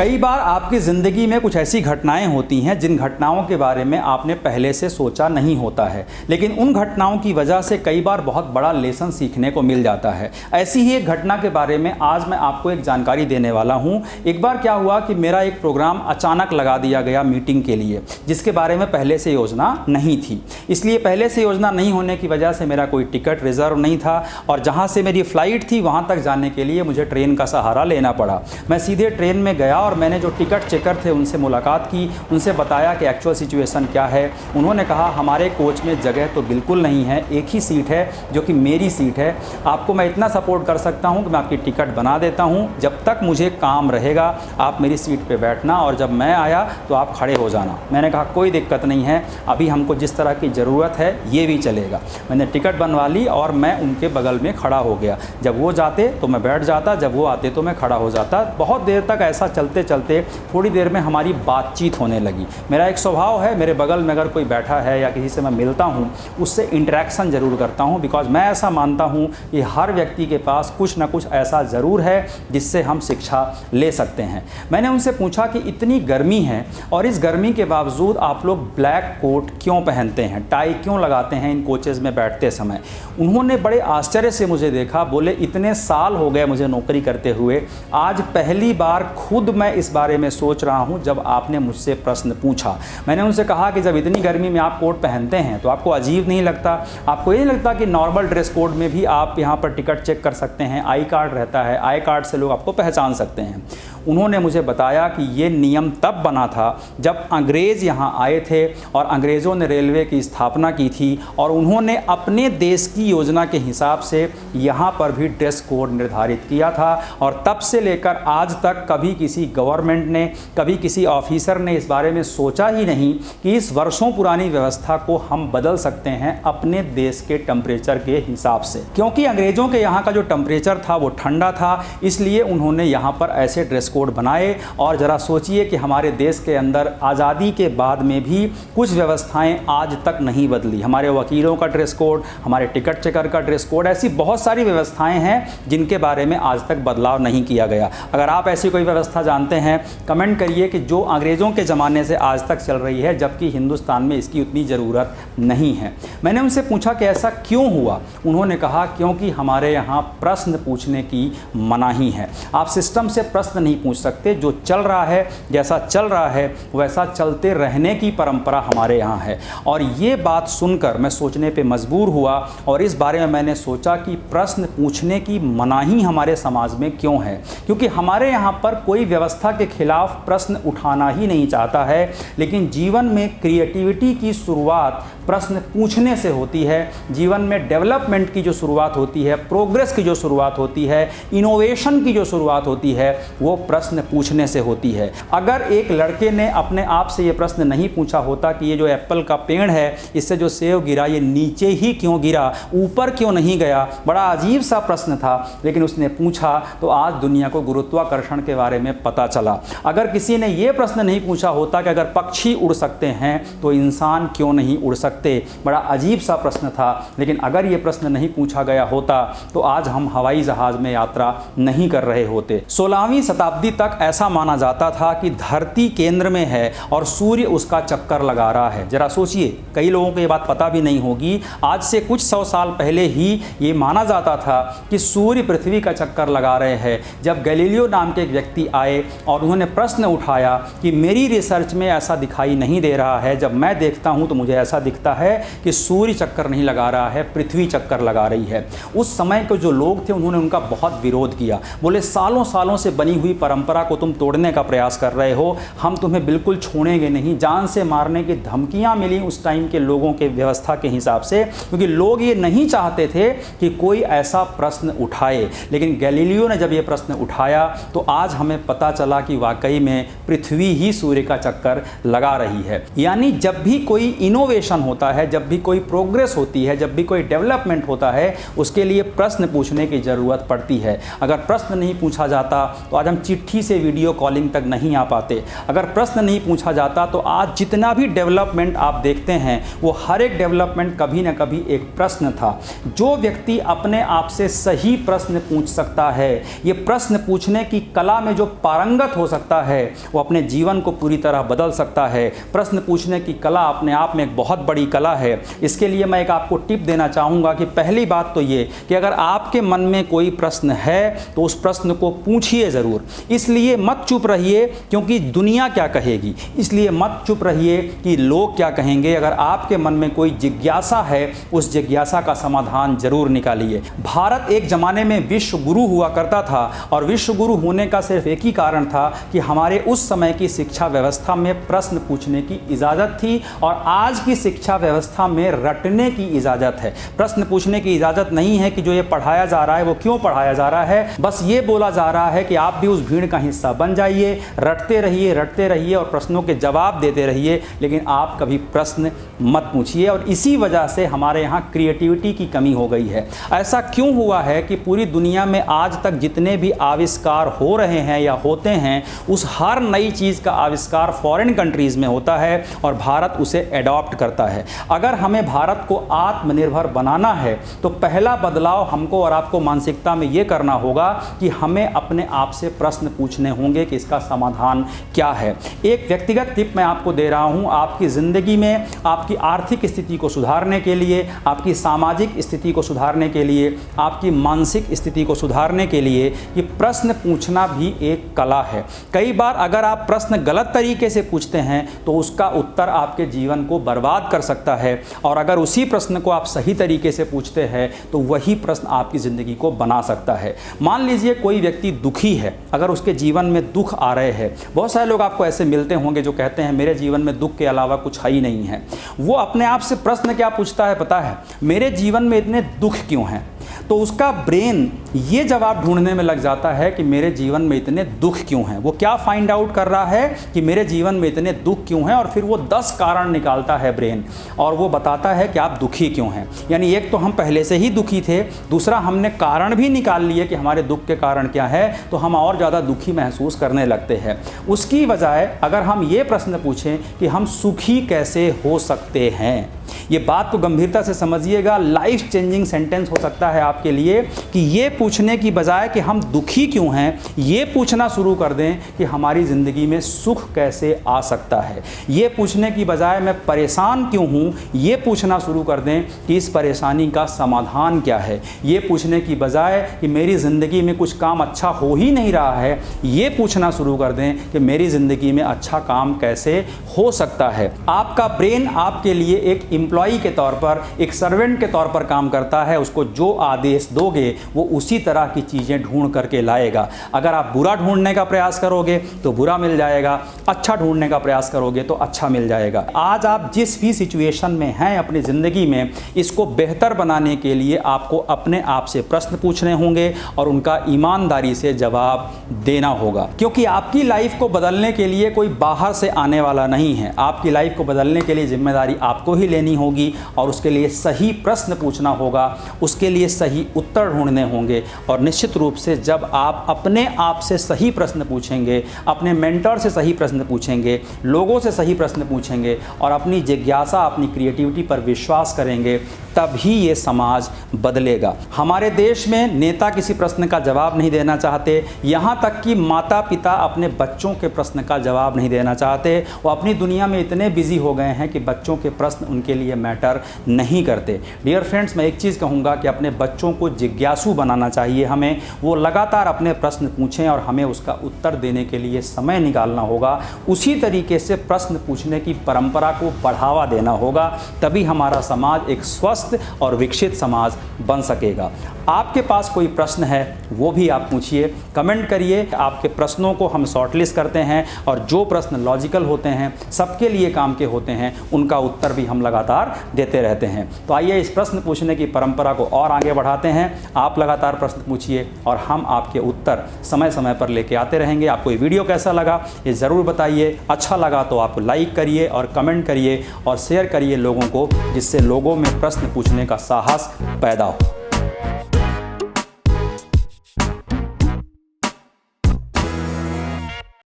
कई बार आपकी ज़िंदगी में कुछ ऐसी घटनाएं होती हैं जिन घटनाओं के बारे में आपने पहले से सोचा नहीं होता है, लेकिन उन घटनाओं की वजह से कई बार बहुत बड़ा लेसन सीखने को मिल जाता है। ऐसी ही एक घटना के बारे में आज मैं आपको एक जानकारी देने वाला हूं। एक बार क्या हुआ कि मेरा एक प्रोग्राम अचानक लगा दिया गया मीटिंग के लिए, जिसके बारे में पहले से योजना नहीं थी। इसलिए पहले से योजना नहीं होने की वजह से मेरा कोई टिकट रिजर्व नहीं था और जहाँ से मेरी फ़्लाइट थी वहाँ तक जाने के लिए मुझे ट्रेन का सहारा लेना पड़ा। मैं सीधे ट्रेन में गया और मैंने जो टिकट चेकर थे उनसे मुलाकात की, उनसे बताया कि एक्चुअल सिचुएशन क्या है। उन्होंने कहा हमारे कोच में जगह तो बिल्कुल नहीं है, एक ही सीट है जो कि मेरी सीट है। आपको मैं इतना सपोर्ट कर सकता हूं कि मैं आपकी टिकट बना देता हूं, जब तक मुझे काम रहेगा आप मेरी सीट पे बैठना और जब मैं आया तो आप खड़े हो जाना। मैंने कहा कोई दिक्कत नहीं है, अभी हमको जिस तरह की ज़रूरत है ये भी चलेगा। मैंने टिकट बनवा ली और मैं उनके बगल में खड़ा हो गया। जब वो जाते तो मैं बैठ जाता, जब वो आते तो मैं खड़ा हो जाता। बहुत देर तक ऐसा चलते चलते थोड़ी देर में हमारी बातचीत होने लगी। मेरा एक स्वभाव है, मेरे बगल में अगर कोई बैठा है या किसी से मैं मिलता हूँ उससे इंटरेक्शन ज़रूर करता हूँ, बिकॉज मैं ऐसा मानता हूँ कि हर व्यक्ति के पास कुछ ना कुछ ऐसा ज़रूर है जिससे हम शिक्षा ले सकते हैं। मैंने उनसे पूछा कि इतनी गर्मी है और इस गर्मी के बावजूद आप लोग ब्लैक कोट क्यों पहनते हैं, टाई क्यों लगाते हैं इन कोचेज़ में बैठते समय। उन्होंने बड़े आश्चर्य से मुझे देखा, बोले इतने साल हो गए मुझे नौकरी करते हुए, आज पहली बार खुद मैं इस बारे में सोच रहा हूं जब आपने मुझसे प्रश्न पूछा। मैंने उनसे कहा कि जब इतनी गर्मी में आप कोट पहनते हैं तो आपको अजीब नहीं लगता, आपको ये नहीं लगता कि नॉर्मल ड्रेस कोड में भी आप यहाँ पर टिकट चेक कर सकते हैं, आई कार्ड रहता है, आई कार्ड से लोग आपको पहचान सकते हैं। उन्होंने मुझे बताया कि ये नियम तब बना था जब अंग्रेज़ यहाँ आए थे और अंग्रेज़ों ने रेलवे की स्थापना की थी और उन्होंने अपने देश की योजना के हिसाब से यहाँ पर भी ड्रेस कोड निर्धारित किया था। और तब से लेकर आज तक कभी किसी गवर्नमेंट ने, कभी किसी ऑफिसर ने इस बारे में सोचा ही नहीं कि इस वर्षों पुरानी व्यवस्था को हम बदल सकते हैं अपने देश के टेम्परेचर के हिसाब से। क्योंकि अंग्रेज़ों के यहाँ का जो टेम्परेचर था वो ठंडा था, इसलिए उन्होंने यहाँ पर ऐसे ड्रेस कोड बनाए। और ज़रा सोचिए कि हमारे देश के अंदर आज़ादी के बाद में भी कुछ व्यवस्थाएं आज तक नहीं बदली। हमारे वकीलों का ड्रेस कोड, हमारे टिकट चेकर का ड्रेस कोड, ऐसी बहुत सारी व्यवस्थाएं हैं जिनके बारे में आज तक बदलाव नहीं किया गया। अगर आप ऐसी कोई व्यवस्था जानते हैं कमेंट करिए कि जो अंग्रेज़ों के ज़माने से आज तक चल रही है, जबकि हिंदुस्तान में इसकी उतनी ज़रूरत नहीं है। मैंने उनसे पूछा कि ऐसा क्यों हुआ। उन्होंने कहा क्योंकि हमारे यहाँ प्रश्न पूछने की मनाही है। आप सिस्टम से प्रश्न नहीं पूछ सकते, जो चल रहा है, जैसा चल रहा है वैसा चलते रहने की परंपरा हमारे यहाँ है। और ये बात सुनकर मैं सोचने पे मजबूर हुआ और इस बारे में मैंने सोचा कि प्रश्न पूछने की मनाही हमारे समाज में क्यों है। क्योंकि हमारे यहाँ पर कोई व्यवस्था के खिलाफ प्रश्न उठाना ही नहीं चाहता है, लेकिन जीवन में क्रिएटिविटी की शुरुआत प्रश्न पूछने से होती है। जीवन में डेवलपमेंट की जो शुरुआत होती है, प्रोग्रेस की जो शुरुआत होती है, इनोवेशन की जो शुरुआत होती है, वो प्रश्न पूछने से होती है। अगर एक लड़के ने अपने आप से ये प्रश्न नहीं पूछा होता कि ये जो एप्पल का पेड़ है, इससे जो सेब गिरा ये नीचे ही क्यों गिरा, ऊपर क्यों नहीं गया, बड़ा अजीब सा प्रश्न था, लेकिन उसने पूछा तो आज दुनिया को गुरुत्वाकर्षण के बारे में पता चला। अगर किसी ने ये प्रश्न नहीं पूछा होता कि अगर पक्षी उड़ सकते हैं तो इंसान क्यों नहीं उड़ सकते, बड़ा अजीब सा प्रश्न था। लेकिन अगर ये प्रश्न नहीं पूछा गया होता तो आज हम हवाई जहाज में यात्रा नहीं कर रहे होते। 16वीं शताब्दी तक ऐसा माना जाता था कि धरती केंद्र में है और सूर्य उसका चक्कर लगा रहा है। जरा सोचिए, कई लोगों को ये बात पता भी नहीं होगी, आज से कुछ 100 साल पहले ही ये माना जाता था कि सूर्य पृथ्वी का चक्कर लगा रहे हैं। जब गैलीलियो नाम के एक व्यक्ति आए और उन्होंने प्रश्न उठाया कि मेरी रिसर्च में ऐसा दिखाई नहीं दे रहा है, जब मैं देखता हूं तो मुझे ऐसा दिखता है कि सूर्य चक्कर नहीं लगा रहा है, पृथ्वी चक्कर लगा रही है। उस समय के जो लोग थे उन्होंने उनका बहुत विरोध किया। बोले सालों सालों से बनी हुई परंपरा को तुम तोड़ने का प्रयास कर रहे हो, हम तुम्हें बिल्कुल छोड़ेंगे नहीं। जान से मारने की धमकियां मिली उस टाइम के लोगों के व्यवस्था के हिसाब से, क्योंकि लोग ये नहीं चाहते थे कि कोई ऐसा प्रश्न उठाए। लेकिन गैलीलियो ने जब ये प्रश्न उठाया तो आज हमें पता चला कि वाकई में पृथ्वी ही सूर्य का चक्कर लगा रही है। यानी जब भी कोई इनोवेशन होता है, जब भी कोई प्रोग्रेस होती है, जब भी कोई डेवलपमेंट होता है, उसके लिए प्रश्न पूछने की ज़रूरत पड़ती है। अगर प्रश्न नहीं पूछा जाता तो आज हम चिट्ठी से वीडियो कॉलिंग तक नहीं आ पाते। अगर प्रश्न नहीं पूछा जाता तो आज जितना भी डेवलपमेंट आप देखते हैं वो हर एक डेवलपमेंट कभी ना कभी एक प्रश्न था। जो व्यक्ति अपने आप से सही प्रश्न पूछ सकता है, ये प्रश्न पूछने की कला में जो पारंगत हो सकता है, वो अपने जीवन को पूरी तरह बदल सकता है। प्रश्न पूछने की कला अपने आप में एक बहुत बड़ी कला है। इसके लिए मैं एक आपको टिप देना चाहूँगा कि पहली बात तो ये कि अगर आपके मन में कोई प्रश्न है तो उस प्रश्न को पूछिए ज़रूर। इसलिए मत चुप रहिए क्योंकि दुनिया क्या कहेगी, इसलिए मत चुप रहिए कि लोग क्या कहेंगे। अगर आपके मन में कोई जिज्ञासा है, उस जिज्ञासा का समाधान जरूर निकालिए। भारत एक ज़माने में विश्व गुरु हुआ करता था और विश्व गुरु होने का सिर्फ एक ही कारण था कि हमारे उस समय की शिक्षा व्यवस्था में प्रश्न पूछने की इजाज़त थी और आज की शिक्षा व्यवस्था में रटने की इजाज़त है। प्रश्न पूछने की इजाज़त नहीं है कि जो ये पढ़ाया जा रहा है वो क्यों पढ़ाया जा रहा है। बस ये बोला जा रहा है कि आप भी उस भीड़ का हिस्सा बन जाइए, रटते रहिए और प्रश्नों के जवाब देते रहिए, लेकिन आप कभी प्रश्न मत पूछिए। और इसी वजह से हमारे यहाँ क्रिएटिविटी की कमी हो गई है। ऐसा क्यों हुआ है कि पूरी दुनिया में आज तक जितने भी आविष्कार हो रहे हैं या होते हैं, उस हर नई चीज़ का आविष्कार फॉरेन कंट्रीज़ में होता है और भारत उसे एडॉप्ट करता है। अगर हमें भारत को आत्मनिर्भर बनाना है तो पहला बदलाव हमको और आपको मानसिकता में ये करना होगा कि हमें अपने आप से प्रश्न पूछने होंगे कि इसका समाधान क्या है। एक व्यक्तिगत टिप मैं आपको दे रहा हूँ। आपकी ज़िंदगी में आपकी आर्थिक स्थिति को सुधारने के लिए, आपकी सामाजिक स्थिति को सुधारने के लिए, आपकी मानसिक स्थिति को सुधारने के लिए ये प्रश्न पूछना भी एक कला है। कई बार अगर आप प्रश्न गलत तरीके से पूछते हैं तो उसका उत्तर आपके जीवन को बर्बाद कर सकता है, और अगर उसी प्रश्न को आप सही तरीके से पूछते हैं तो वही प्रश्न आपकी ज़िंदगी को बना सकता है। मान लीजिए कोई व्यक्ति दुखी है, अगर उसके जीवन में दुख आ रहे हैं, बहुत सारे लोग आपको ऐसे मिलते होंगे जो कहते हैं मेरे जीवन में दुख के अलावा कुछ है ही नहीं है। वो अपने आप से प्रश्न क्या पूछता है पता है? मेरे जीवन में इतने दुख क्यों हैं? तो उसका ब्रेन ये जवाब ढूंढने में लग जाता है कि मेरे जीवन में इतने दुख क्यों हैं। वो क्या फाइंड आउट कर रहा है कि मेरे जीवन में इतने दुख क्यों हैं, और फिर वो 10 कारण निकालता है ब्रेन, और वो बताता है कि आप दुखी क्यों हैं। यानी एक तो हम पहले से ही दुखी थे, दूसरा हमने कारण भी निकाल लिए कि हमारे दुख के कारण क्या है, तो हम और ज़्यादा दुखी महसूस करने लगते हैं। उसकी बजाय अगर हम ये प्रश्न पूछें कि हम सुखी कैसे हो सकते हैं, ये बात को गंभीरता से समझिएगा, लाइफ चेंजिंग सेंटेंस हो सकता है आपके लिए कि ये पूछने की बजाय कि हम दुखी क्यों हैं, ये पूछना शुरू कर दें कि हमारी ज़िंदगी में सुख कैसे आ सकता है। ये पूछने की बजाय मैं परेशान क्यों हूँ, ये पूछना शुरू कर दें कि इस परेशानी का समाधान क्या है। ये पूछने की बजाय कि मेरी ज़िंदगी में कुछ काम अच्छा हो ही नहीं रहा है, ये पूछना शुरू कर दें कि मेरी ज़िंदगी में अच्छा काम कैसे हो सकता है। आपका ब्रेन आपके लिए एक एम्प्लॉई के तौर पर, एक सर्वेंट के तौर पर काम करता है। उसको जो आदेश दोगे वो उसी तरह की चीज़ें ढूंढ करके लाएगा। अगर आप बुरा ढूंढने का प्रयास करोगे तो बुरा मिल जाएगा, अच्छा ढूंढने का प्रयास करोगे तो अच्छा मिल जाएगा। आज आप जिस भी सिचुएशन में हैं अपनी ज़िंदगी में, इसको बेहतर बनाने के लिए आपको अपने आप से प्रश्न पूछने होंगे और उनका ईमानदारी से जवाब देना होगा, क्योंकि आपकी लाइफ को बदलने के लिए कोई बाहर से आने वाला नहीं है। आपकी लाइफ को बदलने के लिए जिम्मेदारी आपको ही लेनी होगी और उसके लिए सही प्रश्न पूछना होगा, उसके लिए सही उत्तर ढूंढने होंगे। और निश्चित रूप से जब आप अपने आप से सही प्रश्न पूछेंगे, अपने मेंटर से सही प्रश्न पूछेंगे, लोगों से सही प्रश्न पूछेंगे और अपनी जिज्ञासा, अपनी क्रिएटिविटी पर विश्वास करेंगे, तभी ये समाज बदलेगा। हमारे देश में नेता किसी प्रश्न का जवाब नहीं देना चाहते, यहाँ तक कि माता पिता अपने बच्चों के प्रश्न का जवाब नहीं देना चाहते। वो अपनी दुनिया में इतने बिजी हो गए हैं कि बच्चों के प्रश्न उनके लिए मैटर नहीं करते। डियर फ्रेंड्स, मैं एक चीज़ कहूँगा कि अपने बच्चों को जिज्ञासु बनाना चाहिए हमें। वो लगातार अपने प्रश्न पूछें और हमें उसका उत्तर देने के लिए समय निकालना होगा। उसी तरीके से प्रश्न पूछने की परंपरा को बढ़ावा देना होगा, तभी हमारा समाज एक स्वस्थ और विकसित समाज बन सकेगा। आपके पास कोई प्रश्न है वो भी आप पूछिए, कमेंट करिए। आपके प्रश्नों को हम शॉर्टलिस्ट करते हैं और जो प्रश्न लॉजिकल होते हैं, सबके लिए काम के होते हैं, उनका उत्तर भी हम लगातार देते रहते हैं। तो आइए इस प्रश्न पूछने की परंपरा को और आगे बढ़ाते हैं। आप लगातार प्रश्न पूछिए और हम आपके उत्तर समय समय पर लेके आते रहेंगे। आपको ये वीडियो कैसा लगा ये ज़रूर बताइए। अच्छा लगा तो आप लाइक करिए और कमेंट करिए और शेयर करिए लोगों को, जिससे लोगों में प्रश्न पूछने का साहस पैदा हो।